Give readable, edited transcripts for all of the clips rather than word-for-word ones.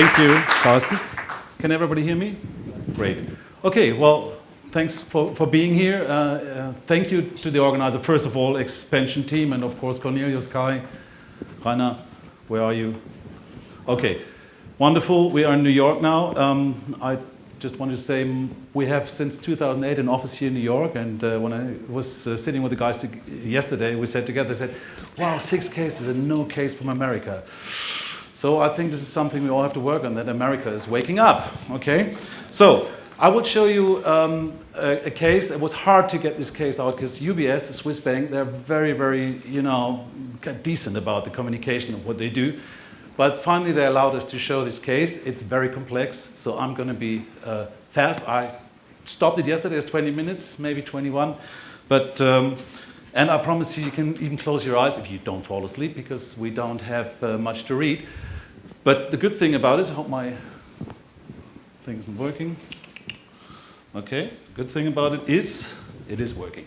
Thank you, Carsten. Can everybody hear me? Great. Okay, well, thanks for being here. Thank you to the organizer, first of all, expansion team, and of course, Cornelius, Kai, Rainer, where are you? Okay, wonderful. We are in New York now. I just wanted to say we have since 2008 an office here in New York, and when I was sitting with the guys yesterday, we said together, they said, wow, 6 cases and no case from America. So I think this is something we all have to work on, that America is waking up, okay? So I would show you a case. It was hard to get this case out because UBS, the Swiss bank, they're very, very, decent about the communication of what they do. But finally, they allowed us to show this case. It's very complex, so I'm going to be fast. I stopped it yesterday as 20 minutes, maybe 21. But, and I promise you can even close your eyes if you don't fall asleep, because we don't have much to read. But the good thing about it, I hope my thing isn't working. Okay, the good thing about it is working.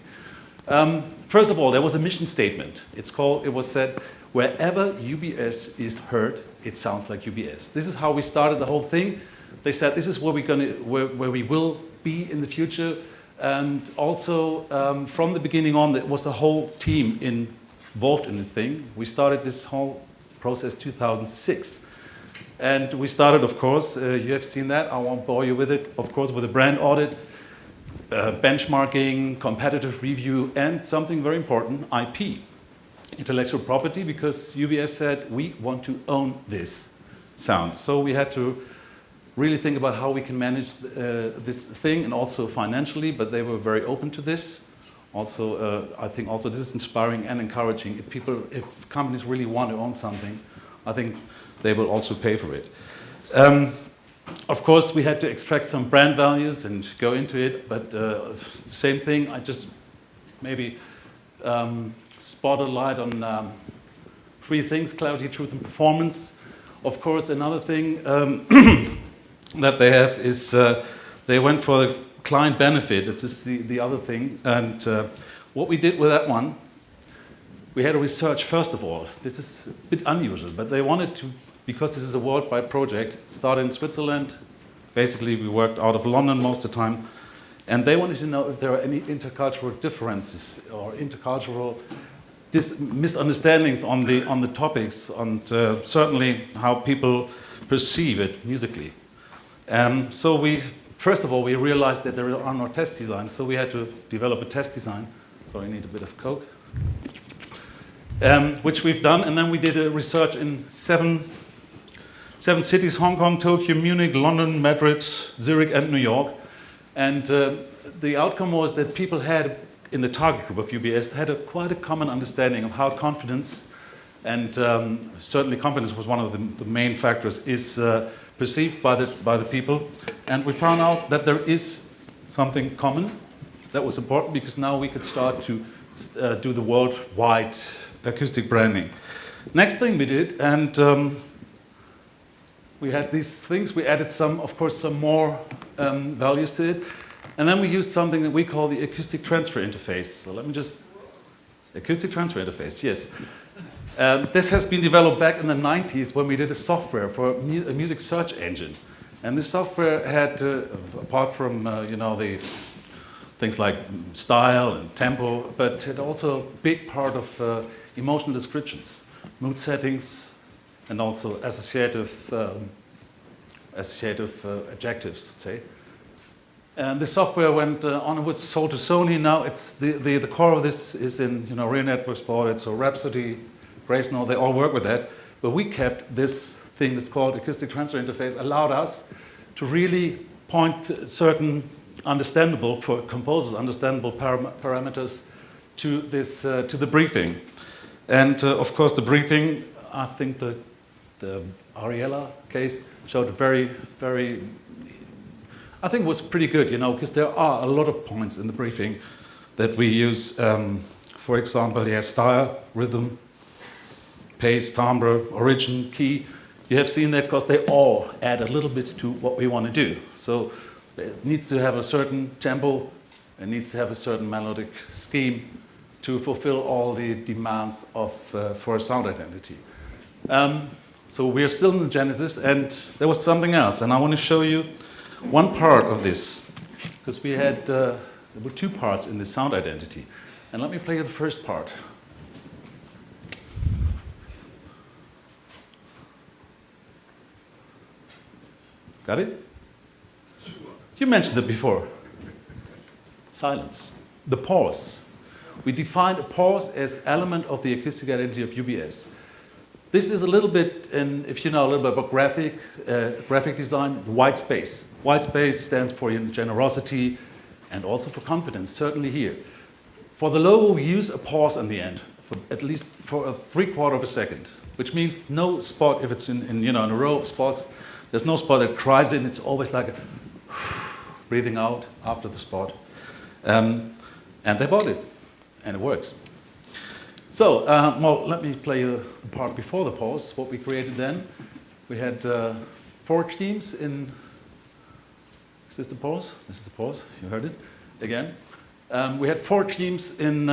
First of all, there was a mission statement. It was said, wherever UBS is heard, it sounds like UBS. This is how we started the whole thing. They said this is where where we will be in the future. And also, from the beginning on, there was a whole team involved in the thing. We started this whole process 2006. And we started, of course, you have seen that, I won't bore you with it, of course, with a brand audit, benchmarking, competitive review, and something very important, IP, intellectual property, because UBS said, we want to own this sound. So we had to really think about how we can manage this thing, and also financially, but they were very open to this. Also, I think also this is inspiring and encouraging. If companies really want to own something, I think they will also pay for it. Of course, we had to extract some brand values and go into it, but the same thing, I just maybe spot a light on 3 things: clarity, truth, and performance. Of course, another thing that they have is they went for the client benefit. It is the other thing. And what we did with that one, we had a research first of all. This is a bit unusual, but they wanted to, because this is a worldwide project, started in Switzerland. Basically, we worked out of London most of the time. And they wanted to know if there are any intercultural differences or intercultural misunderstandings on the topics, and certainly how people perceive it musically. So first of all, we realized that there are no test designs, so we had to develop a test design. So I need a bit of Coke. Which we've done, and then we did a research in 7 cities: Hong Kong, Tokyo, Munich, London, Madrid, Zurich, and New York. And the outcome was that people had, in the target group of UBS, had quite a common understanding of how confidence, and certainly confidence was one of the main factors, is perceived by the people. And we found out that there is something common that was important, because now we could start to do the worldwide acoustic branding. Next thing we did, and we had these things, we added some more values to it. And then we used something that we call the acoustic transfer interface. So let me acoustic transfer interface, yes. This has been developed back in the 90s when we did a software for a music search engine. And this software had, apart from, the things like style and tempo, but it also a big part of emotional descriptions, mood settings, and also associative adjectives, let's say. And the software went onwards, sold to Sony. Now it's the core of this is in Real Networks bought it, so Rhapsody, Grace Note, they all work with that. But we kept this thing that's called acoustic transfer interface, allowed us to really point certain understandable, for composers, understandable parameters to this to the briefing. And of course the briefing, I think the Ariella case showed very, very, I think it was pretty good, because there are a lot of points in the briefing that we use. For example, yeah, style, rhythm, pace, timbre, origin, key. You have seen that because they all add a little bit to what we want to do. So it needs to have a certain tempo, it needs to have a certain melodic scheme to fulfill all the demands of for a sound identity. So we're still in the genesis, and there was something else. And I want to show you one part of this, because we had, there were two parts in the sound identity. And let me play the first part. Got it? Sure. You mentioned it before. Silence. The pause. We defined a pause as element of the acoustic identity of UBS. This is a little bit, if you know a little bit about graphic design, white space. White space stands for generosity and also for confidence, certainly here. For the logo, we use a pause in the end, for at least for a 3/4 of a second, which means no spot, if it's in a row of spots, there's no spot that cries in, it's always like a breathing out after the spot. And they bought it, and it works. So, well, let me play the part before the pause, what we created then. We had 4 teams in, is this the pause? This is the pause, you heard it, again. We had 4 teams in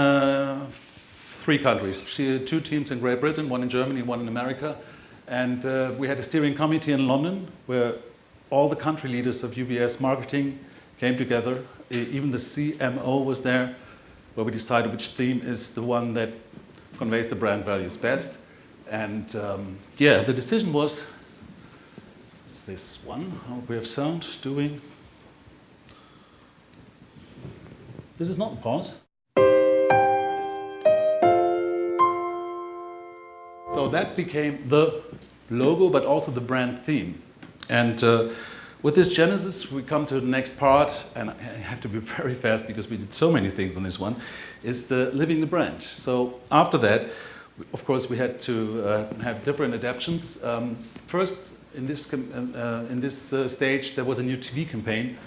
3 countries, 2 teams in Great Britain, 1 in Germany, 1 in America. And we had a steering committee in London where all the country leaders of UBS marketing came together. Even the CMO was there, where we decided which theme is the one that conveys the brand values best. And yeah, the decision was this one. How we have sound doing. This is not a pause. So that became the logo, but also the brand theme. And with this genesis, we come to the next part, and I have to be very fast because we did so many things on this one, is the living the brand. So after that, of course, we had to have different adaptations. First, in this stage, there was a new TV campaign.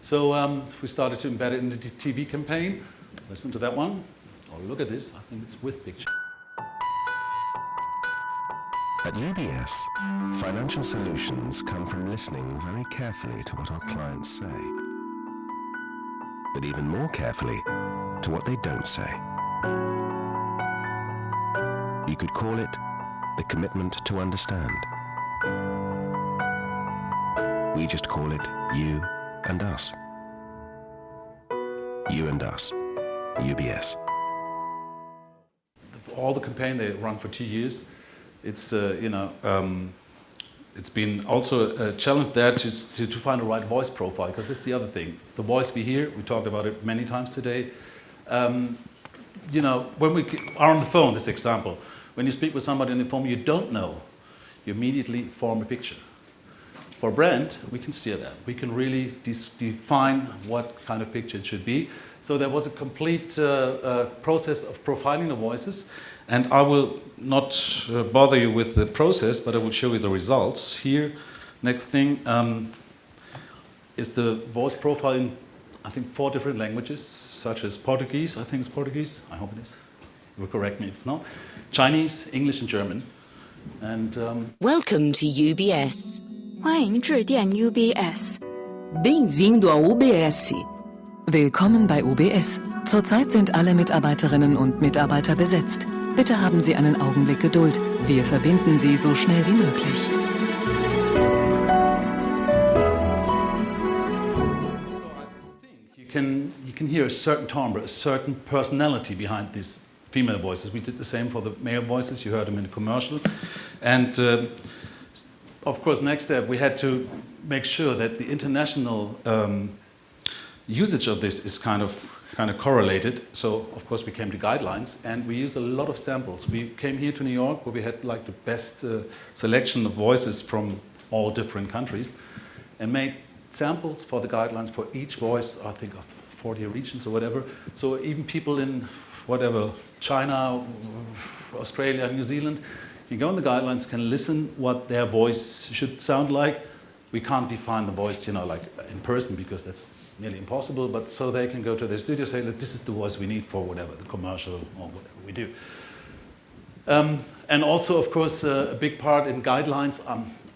So we started to embed it in the TV campaign. Listen to that one. Oh, look at this. I think it's with picture. At UBS, financial solutions come from listening very carefully to what our clients say, but even more carefully to what they don't say. You could call it the commitment to understand. We just call it you and us. You and us, UBS. All the campaign, they run for 2 years. It's, it's been also a challenge there to find the right voice profile, because this is the other thing. The voice we hear, we talked about it many times today. When we are on the phone, this example, when you speak with somebody on the phone you don't know, you immediately form a picture. For brand, we can steer that. We can really define what kind of picture it should be. So there was a complete process of profiling the voices. And I will not bother you with the process, but I will show you the results. Here, next thing is the voice profile in, I think, 4 different languages, such as Portuguese, I think it's Portuguese, I hope it is. You will correct me if it's not. Chinese, English and German. And Welcome to UBS. 欢迎致电 UBS. Bem-vindo ao UBS. Willkommen bei UBS. Zurzeit sind alle Mitarbeiterinnen und Mitarbeiter besetzt. Bitte haben Sie einen Augenblick Geduld. Wir verbinden Sie so schnell wie möglich. you can hear a certain timbre, a certain personality behind these female voices. We did the same for the male voices. You heard them in the commercial. And of course, next step, we had to make sure that the international usage of this is kind of correlated. So, of course, we came to guidelines, and we used a lot of samples. We came here to New York, where we had like the best selection of voices from all different countries, and made samples for the guidelines for each voice, I think of 40 regions or whatever. So even people in whatever, China, Australia, New Zealand, you go in the guidelines, can listen what their voice should sound like. We can't define the voice, like in person, because that's nearly impossible, but so they can go to their studio, say, look, this is the voice we need for whatever, the commercial or whatever we do. And also, of course, a big part in guidelines,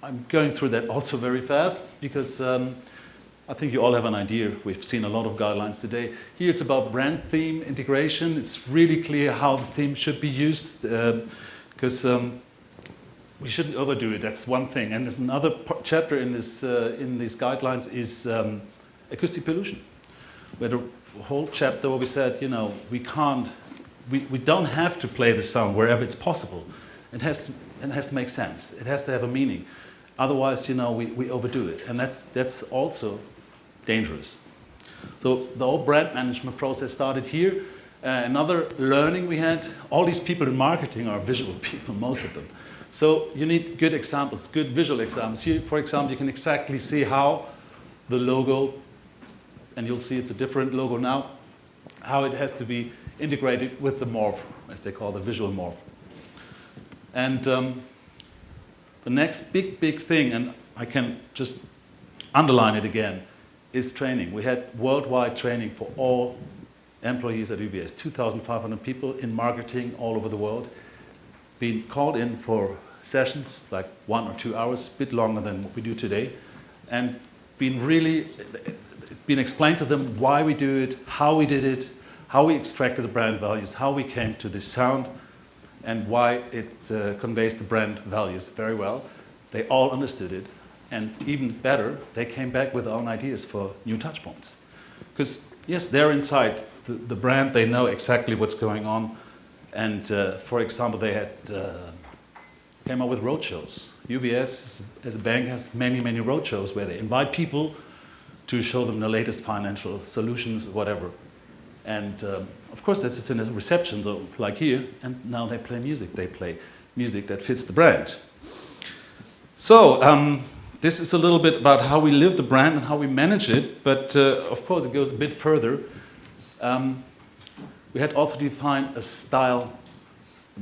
I'm going through that also very fast, because I think you all have an idea. We've seen a lot of guidelines today. Here it's about brand theme integration. It's really clear how the theme should be used, because we shouldn't overdo it. That's one thing. And there's another chapter in this in these guidelines is acoustic pollution, where the whole chapter where we said, you know, we don't have to play the sound wherever it's possible. It has to make sense. It has to have a meaning. Otherwise, you know, we overdo it, and that's also dangerous. So the whole brand management process started here. Another learning we had, all these people in marketing are visual people, most of them. So you need good examples, good visual examples. Here, for example, you can exactly see how the logo, and you'll see it's a different logo now, how it has to be integrated with the morph, as they call the visual morph. And the next big thing, and I can just underline it again, is training. We had worldwide training for all employees at UBS, 2,500 people in marketing all over the world, being called in for sessions like 1 or 2 hours, a bit longer than what we do today, and been explained to them why we do it, how we did it, how we extracted the brand values, how we came to this sound, and why it conveys the brand values very well. They all understood it, and even better, they came back with their own ideas for new touch points. Because yes, they're inside the brand, they know exactly what's going on, and for example, they had came up with roadshows. UBS, as a bank, has many roadshows where they invite people to show them the latest financial solutions, whatever. And of course, this is in a reception, though, like here, and now they play music. They play music that fits the brand. So this is a little bit about how we live the brand and how we manage it, but of course, it goes a bit further. We had also defined a style,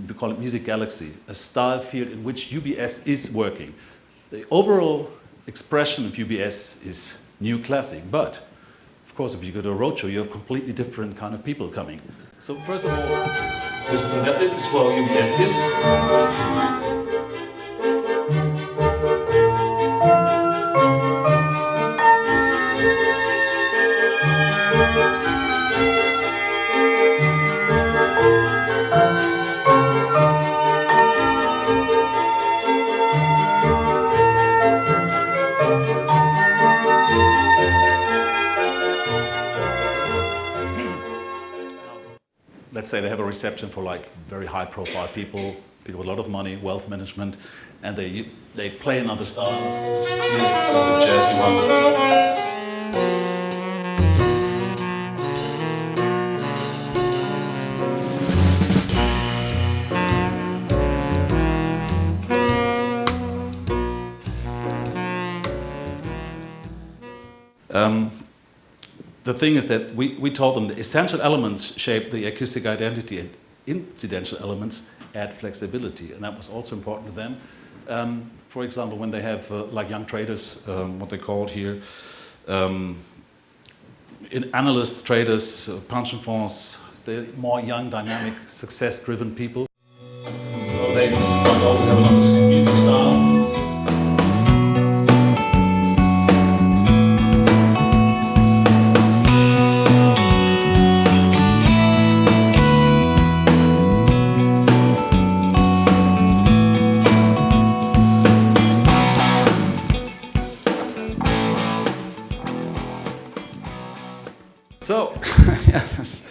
we call it Music Galaxy, a style field in which UBS is working. The overall expression of UBS is new classic, but of course, if you go to a roadshow, you have completely different kind of people coming. So first of all, this is where UBS is. Let's say they have a reception for like very high profile people with a lot of money, wealth management, and they play another style, the jazzy one. The thing is that we told them the essential elements shape the acoustic identity and incidental elements add flexibility, and that was also important to them. For example, when they have like young traders, what they called here, analysts, traders, pension funds, they're more young, dynamic, success-driven people. So they want to also have a lot of music style. So, yes,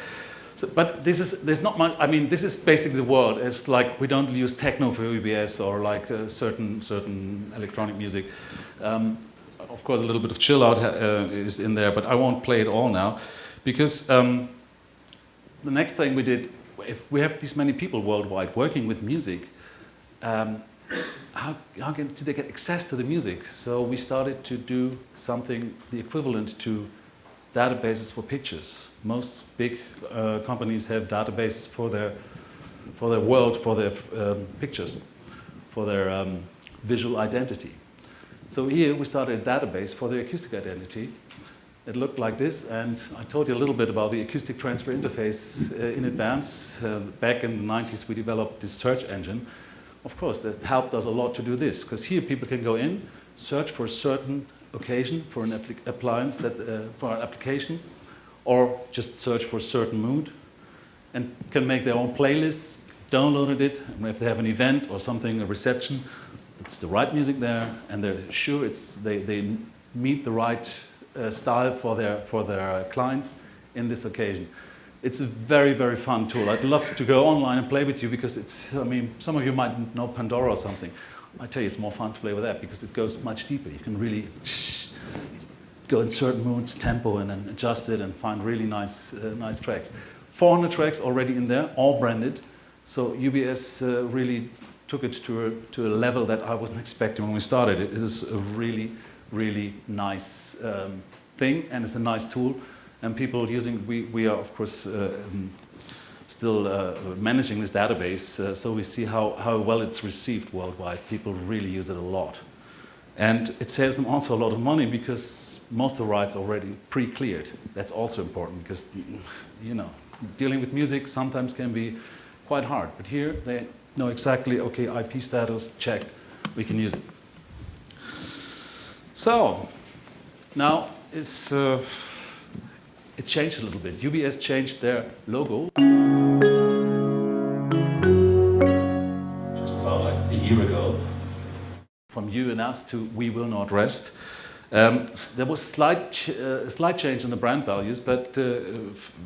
but there's not much. I mean, this is basically the world. It's like we don't use techno for UBS or like certain electronic music. Of course, a little bit of chill out is in there, but I won't play it all now, because the next thing we did, if we have these many people worldwide working with music, how do they get access to the music? So we started to do something the equivalent to databases for pictures. Most big companies have databases for their world, for their pictures, for their visual identity. So here we started a database for the acoustic identity. It looked like this, and I told you a little bit about the acoustic transfer interface in advance. Back in the 90s, we developed this search engine. Of course, that helped us a lot to do this, because here people can go in, search for a certain occasion, for an appliance, for an application, or just search for a certain mood, and can make their own playlists, downloaded it, and if they have an event or something, a reception, it's the right music there, and they're sure they meet the right style for their clients in this occasion. It's a very, very fun tool. I'd love to go online and play with you because it's, I mean, some of you might know Pandora or something. I tell you, it's more fun to play with that because it goes much deeper. You can really go in certain moods, tempo, and then adjust it and find really nice tracks. 400 tracks already in there, all branded. So UBS really took it to a level that I wasn't expecting when we started. It is a really, really nice thing, and it's a nice tool. And people using, we are of course still managing this database, so we see how well it's received worldwide. People really use it a lot. And it saves them also a lot of money because most of the rights are already pre-cleared. That's also important because, you know, dealing with music sometimes can be quite hard. But here they know exactly, okay, IP status, checked, we can use it. So, now it changed a little bit. UBS changed their logo just about like a year ago. From you and us to we will not rest. There was a slight change in the brand values, but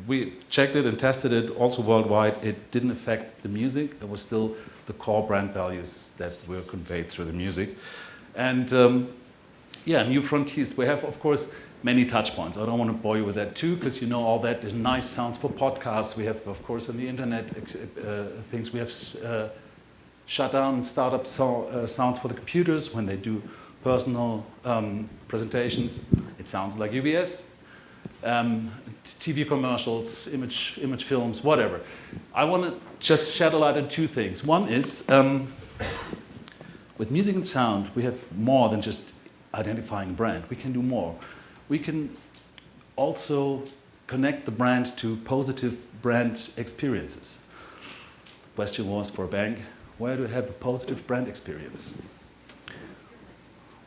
we checked it and tested it also worldwide. It didn't affect the music. It was still the core brand values that were conveyed through the music. And yeah, new frontiers. We have, of course, many touch points. I don't want to bore you with that too, because you know all that is nice sounds for podcasts. We have, of course, on the internet things. We have shut down and start up sounds for the computers when they do personal presentations. It sounds like UBS. TV commercials, image films, whatever. I want to just shed a light on two things. One is, with music and sound, we have more than just identifying brand. We can do more. We can also connect the brand to positive brand experiences. The question was for a bank, where do you have a positive brand experience?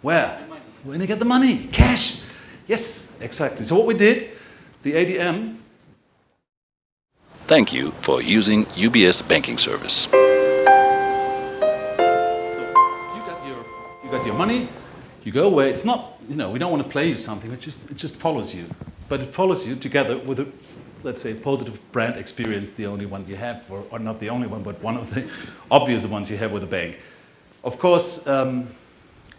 Where? When you get the money, cash. Yes, exactly. So what we did, the ATM. Thank you for using UBS banking service. So you got your money. You go away. It's not, you know, we don't want to play you something. It just follows you, but it follows you together with a, let's say, positive brand experience. The only one you have, or not the only one, but one of the obvious ones you have with a bank. Of course.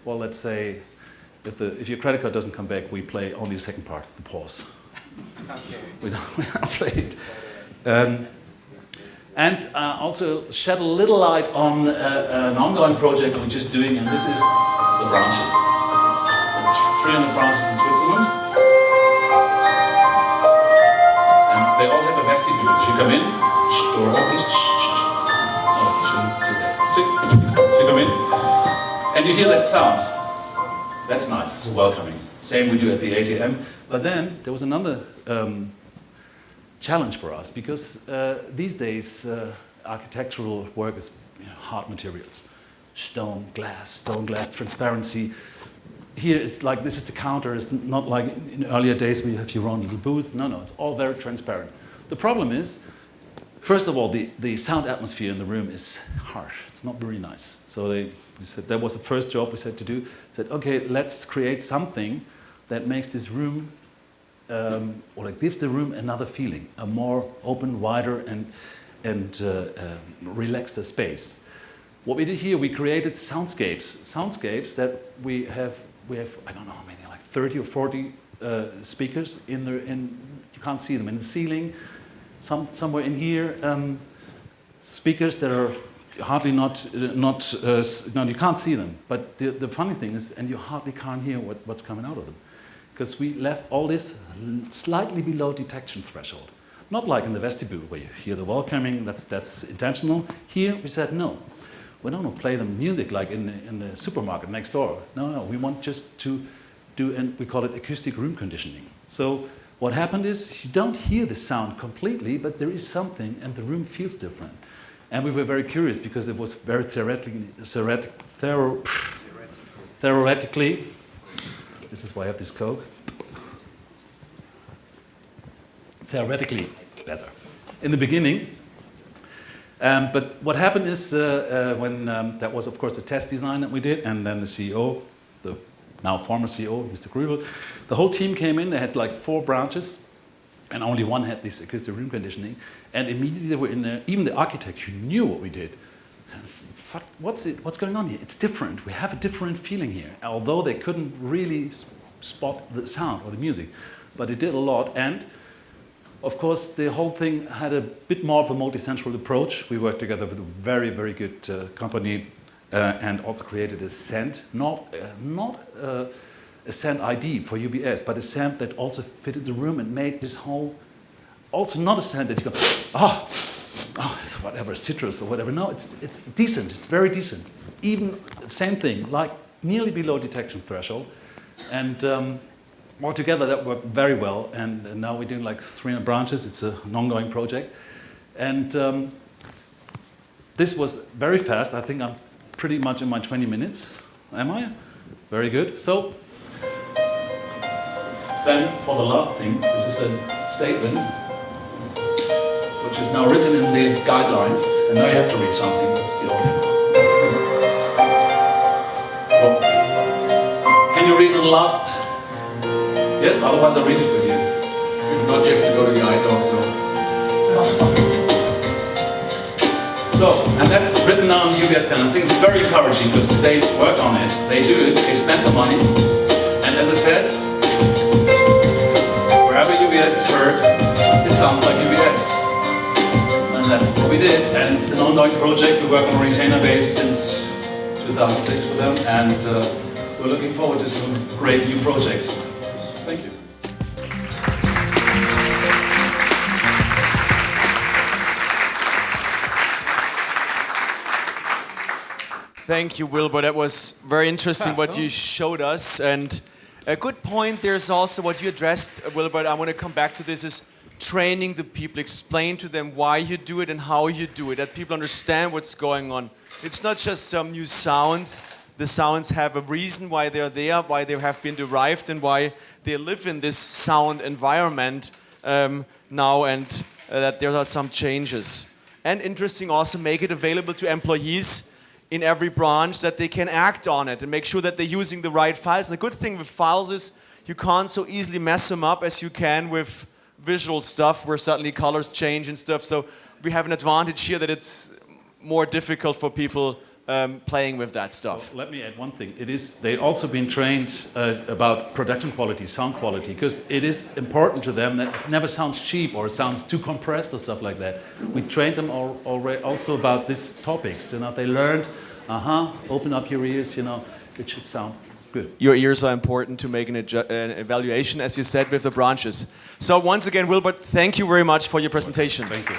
Well, let's say if your credit card doesn't come back, we play only the second part, the pause. Okay. We don't play it. And also shed a little light on an ongoing project we're just doing, and this is the branches. 300 branches in Switzerland. And they all have a vestibule. So you come in, door opens. Oh, shouldn't do that. So you come in. And you hear that sound. That's nice, it's welcoming. Same we do at the ATM. But then there was another challenge for us because these days architectural work is hard materials. Stone, glass, transparency. Here it's like this is the counter. It's not like in earlier days where you have your own little booth. No, it's all very transparent. The problem is, first of all, the sound atmosphere in the room is harsh. It's not very nice. So we said that was the first job we said to do. Said, okay, let's create something that makes this room, or that gives the room another feeling, a more open, wider, and relaxed space. What we did here, we created soundscapes. Soundscapes that we have. I don't know how many, like 30 or 40 speakers in there. You can't see them in the ceiling. Somewhere in here, speakers that are hardly not you can't see them. But the funny thing is, and you hardly can't hear what's coming out of them, because we left all this slightly below detection threshold. Not like in the vestibule where you hear the welcoming. That's intentional. Here we said no. We don't play them music like in the supermarket next door. No. We want just to do, and we call it acoustic room conditioning. So what happened is you don't hear the sound completely, but there is something, and the room feels different. And we were very curious because it was very theoretically, this is why I have this Coke, theoretically better. In the beginning, But what happened is when that was, of course, the test design that we did, and then the CEO, the now former CEO, Mr. Grübel, the whole team came in. They had like 4 branches, and only one had this acoustic room conditioning. And immediately they were in there. Even the architect, who knew what we did, said, what's going on here? It's different. We have a different feeling here. Although they couldn't really spot the sound or the music, but it did a lot. And of course, the whole thing had a bit more of a multi-sensory approach. We worked together with a very, very good company and also created a scent, not a scent ID for UBS, but a scent that also fitted the room and made this whole, also not a scent that you go, it's whatever, citrus or whatever. No, it's decent, it's very decent. Even same thing, like nearly below detection threshold. And altogether that worked very well. And now we're doing like 300 branches. It's an ongoing project. And this was very fast. I think I'm pretty much in my 20 minutes. Am I? Very good. So then for the last thing, this is a statement which is now written in the guidelines, and now you have to read something. That's the audio. Well, can you read the last? Yes, otherwise I read it for you. If not, you have to go to the eye doctor. So, and that's written down in the UBS calendar. I think it's very encouraging because they work on it, they do it, they spend the money, and as I said, wherever UBS is heard, it sounds like UBS. And that's what we did, and it's an ongoing project. We work on a retainer base since 2006 with them, and we're looking forward to some great new projects. Thank you. Thank you, Wilbert. That was very interesting what you showed us. And a good point, there's also what you addressed, Wilbert. I want to come back to this, is training the people, explain to them why you do it and how you do it, that people understand what's going on. It's not just some new sounds. The sounds have a reason why they're there, why they have been derived, and why they live in this sound environment now, and that there are some changes. And interesting also, make it available to employees in every branch that they can act on it and make sure that they're using the right files. And the good thing with files is you can't so easily mess them up as you can with visual stuff, where suddenly colors change and stuff. So we have an advantage here that it's more difficult for people playing with that stuff. Well, let me add one thing. They've also been trained about production quality, sound quality, because it is important to them that it never sounds cheap or sounds too compressed or stuff like that. We trained them already also about these topics. You know, they learned, open up your ears, you know, it should sound good. Your ears are important to make an evaluation, as you said, with the branches. So once again, Wilbert, thank you very much for your presentation. Thank you.